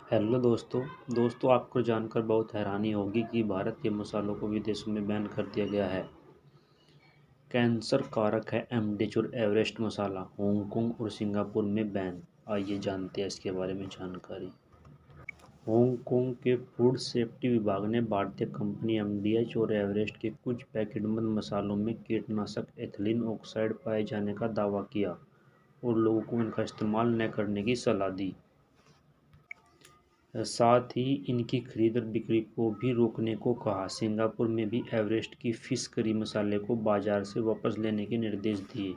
Hello दोस्तों आपको जानकर बहुत हैरानी होगी कि भारत के मसालों को विदेशों में बैन कर दिया गया है। कैंसर कारक है एमडीएच और एवरेस्ट मसाला हांगकांग और सिंगापुर में बैन। आइए जानते हैं इसके बारे में जानकारी। हांगकांग के फूड सेफ्टी विभाग ने भारतीय कंपनी एमडीएच और एवरेस्ट के कुछ पैकेटबंद मसालों में कीटनाशक एथिलीन ऑक्साइड पाए जाने का दावा किया और लोगों को इनका इस्तेमाल न करने की सलाह दी। साथ ही इनकी खरीद और बिक्री को भी रोकने को कहा। सिंगापुर में भी एवरेस्ट की फिश करी मसाले को बाजार से वापस लेने के निर्देश दिए।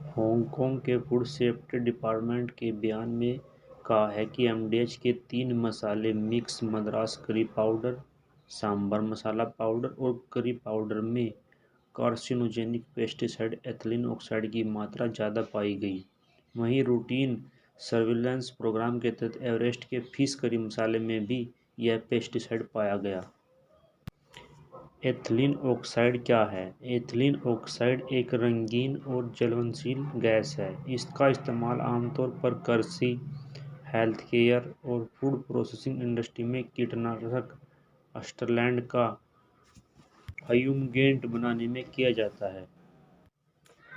हांगकांग के फूड सेफ्टी डिपार्टमेंट के बयान में कहा है कि एमडीएच के 3 मसाले mix Madras curry powder, sambar masala powder और करी पाउडर में कार्सिनोजेनिक पेस्टिसाइड एथिलीन ऑक्साइड की मात्रा ज़्यादा पाई गई। वहीं रूटीन सर्विलांस प्रोग्राम के तहत एवरेस्ट के फिश करी मसाले में भी यह पेस्टिसाइड पाया गया। एथिलीन ऑक्साइड क्या है? एथिलीन ऑक्साइड एक रंगीन और ज्वलनशील गैस है। इसका इस्तेमाल आमतौर पर कृषि, हेल्थकेयर और फूड प्रोसेसिंग इंडस्ट्री में कीटनाशक अस्टरलैंड का फ्यूमगेंट बनाने में किया जाता है।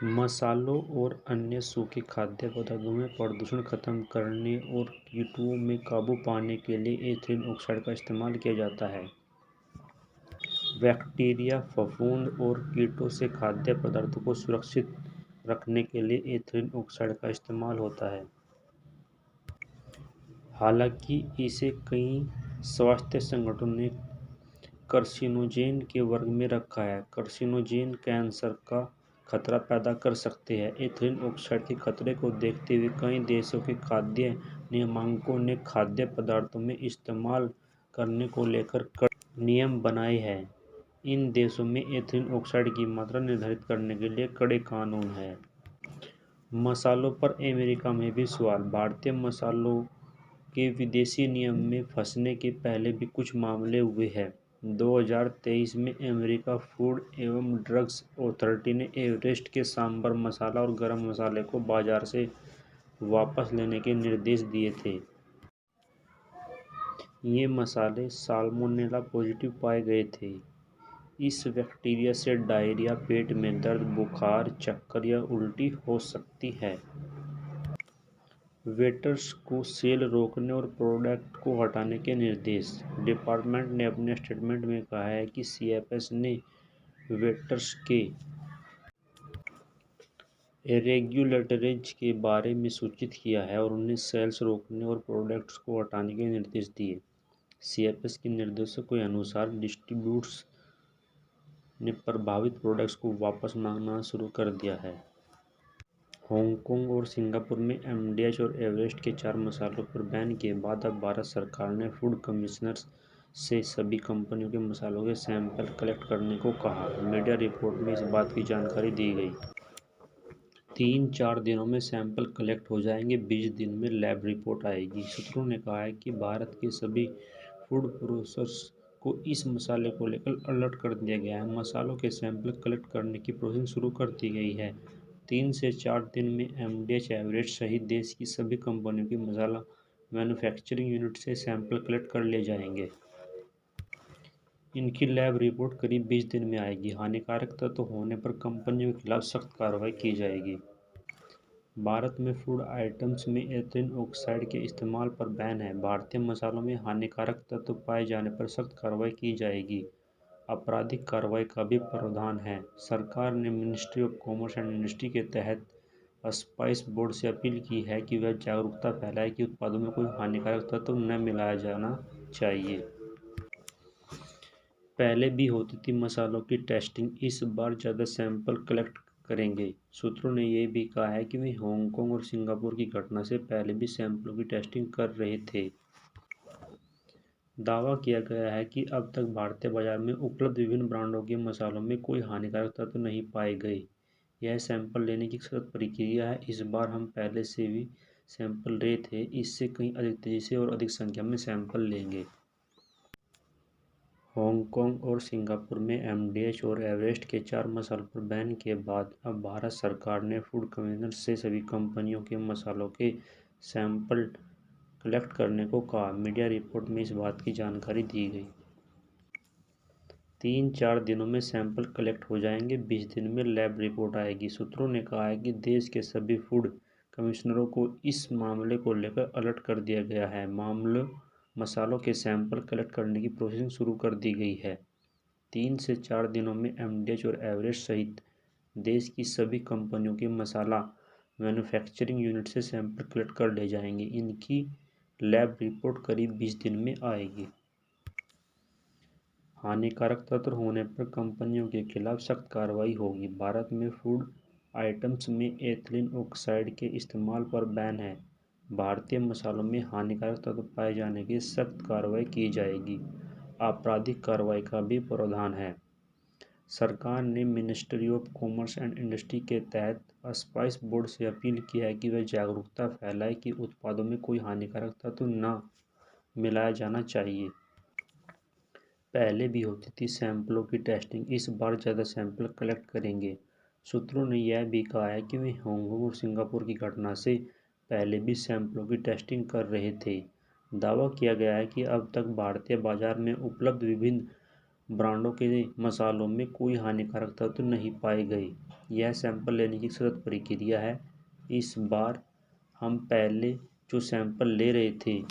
मसालों और अन्य सूखे खाद्य पदार्थों में प्रदूषण खत्म करने और कीटों में काबू पाने के लिए एथिलीन ऑक्साइड का इस्तेमाल किया जाता है। बैक्टीरिया, फफूंद और कीटों से खाद्य पदार्थों को सुरक्षित रखने के लिए एथिलीन ऑक्साइड का इस्तेमाल होता है। हालांकि इसे कई स्वास्थ्य संगठनों ने कार्सिनोजेन के वर्ग में रखा है। कार्सिनोजेन कैंसर का खतरा पैदा कर सकते हैं। एथिलीन ऑक्साइड के खतरे को देखते हुए कई देशों के खाद्य नियामकों ने खाद्य पदार्थों में इस्तेमाल करने को लेकर कड़े नियम बनाए हैं। इन देशों में एथिलीन ऑक्साइड की मात्रा निर्धारित करने के लिए कड़े कानून हैं। मसालों पर अमेरिका में भी सवाल। भारतीय मसालों के विदेशी नियम में फंसने के पहले भी कुछ मामले हुए हैं। 2023 में अमेरिका फूड एवं ड्रग्स अथॉरिटी ने एवरेस्ट के सांभर मसाला और गरम मसाले को बाजार से वापस लेने के निर्देश दिए थे। ये मसाले साल्मोनेला पॉजिटिव पाए गए थे। इस बैक्टीरिया से डायरिया, पेट में दर्द, बुखार, चक्कर या उल्टी हो सकती है। वेटर्स को सेल रोकने और प्रोडक्ट को हटाने के निर्देश। डिपार्टमेंट ने अपने स्टेटमेंट में कहा है कि सीएफएस ने वेटर्स के इरेग्युलेटरीज के बारे में सूचित किया है और उन्हें सेल्स रोकने और प्रोडक्ट्स को हटाने के निर्देश दिए। सीएफएस के निर्देशों के अनुसार डिस्ट्रीब्यूटर्स ने प्रभावित प्रोडक्ट्स को वापस मांगना शुरू कर दिया है। हांगकांग और सिंगापुर में एमडीएच और एवरेस्ट के 4 मसालों पर बैन के बाद अब भारत सरकार ने फूड कमिश्नर्स से सभी कंपनियों के मसालों के सैंपल कलेक्ट करने को कहा। मीडिया रिपोर्ट में इस बात की जानकारी दी गई। 3-4 दिनों में सैंपल कलेक्ट हो जाएंगे, 20 दिन में लैब रिपोर्ट आएगी। सूत्रों ने कहा है कि भारत के सभी फूड प्रोसेसर्स को इस मसाले को लेकर अलर्ट कर दिया गया है। मसालों के सैंपल कलेक्ट करने की प्रोसेसिंग शुरू कर दी गई है। 3 से 4 दिन में एमडीएच, एवरेस्ट सहित देश की सभी कंपनियों की मसाला मैन्युफैक्चरिंग यूनिट से सैंपल कलेक्ट कर लिए जाएंगे। इनकी लैब रिपोर्ट करीब 20 दिन में आएगी। हानिकारक तत्व होने पर कंपनियों के खिलाफ सख्त कार्रवाई की जाएगी। भारत में फूड आइटम्स में एथिलीन ऑक्साइड के इस्तेमाल पर बैन है। भारतीय मसालों में हानिकारक तत्व पाए जाने पर सख्त कार्रवाई की जाएगी। आपराधिक कार्रवाई का भी प्रावधान है। सरकार ने ministry of commerce and industry के तहत स्पाइस बोर्ड से अपील की है कि वह जागरूकता फैलाए कि उत्पादों में कोई हानिकारक तत्व न मिलाया जाना चाहिए। पहले भी होती थी मसालों की टेस्टिंग, इस बार ज़्यादा सैंपल कलेक्ट करेंगे। सूत्रों ने यह भी कहा है कि वे हांगकांग और सिंगापुर की घटना से पहले भी सैंपलों की टेस्टिंग कर रहे थे। दावा किया गया है कि अब तक भारतीय बाजार में उपलब्ध विभिन्न ब्रांडों के मसालों में कोई हानिकारक तत्व नहीं पाए गए। यह सैंपल लेने की सख्त प्रक्रिया है। इस बार हम पहले से भी सैंपल ले थे, इससे कहीं अधिक तेजी से और अधिक संख्या में सैंपल लेंगे। हांगकांग और सिंगापुर में एमडीएच और एवरेस्ट के 4 मसालों पर बैन के बाद अब भारत सरकार ने फूड कमिश्नर से सभी कंपनियों के मसालों के सैंपल कलेक्ट करने को कहा। मीडिया रिपोर्ट में इस बात की जानकारी दी गई। 3-4 दिनों में सैंपल कलेक्ट हो जाएंगे, 20 दिन में लैब रिपोर्ट आएगी। सूत्रों ने कहा है कि देश के सभी फूड कमिश्नरों को इस मामले को लेकर अलर्ट कर दिया गया है। मसालों के सैंपल कलेक्ट करने की प्रोसेसिंग शुरू कर दी गई है। 3 से 4 दिनों में एमडीएच और एवरेस्ट सहित देश की सभी कंपनियों के मसाला मैन्युफैक्चरिंग यूनिट से सैंपल कलेक्ट कर ले जाएंगे। इनकी लैब रिपोर्ट करीब 20 दिन में आएगी। हानिकारक तत्व होने पर कंपनियों के खिलाफ सख्त कार्रवाई होगी। भारत में फूड आइटम्स में एथिलीन ऑक्साइड के इस्तेमाल पर बैन है। भारतीय मसालों में हानिकारक तत्व पाए जाने की सख्त कार्रवाई की जाएगी। आपराधिक कार्रवाई का भी प्रावधान है। सरकार ने ministry of commerce and industry के तहत स्पाइस बोर्ड से अपील की है कि वह जागरूकता फैलाए कि उत्पादों में कोई हानिकारक तत्व न मिलाया जाना चाहिए। पहले भी होती थी सैंपलों की टेस्टिंग, इस बार ज़्यादा सैंपल कलेक्ट करेंगे। सूत्रों ने यह भी कहा है कि वे हांगकांग और सिंगापुर की घटना से पहले भी सैंपलों की टेस्टिंग कर रहे थे। दावा किया गया है कि अब तक भारतीय बाजार में उपलब्ध विभिन्न ब्रांडों के मसालों में कोई हानिकारक तत्व नहीं पाए गए। यह सैंपल लेने की सतत प्रक्रिया है। इस बार हम पहले जो सैंपल ले रहे थे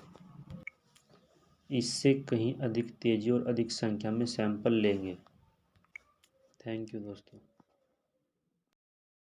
इससे कहीं अधिक तेज़ी और अधिक संख्या में सैंपल लेंगे। थैंक यू दोस्तों।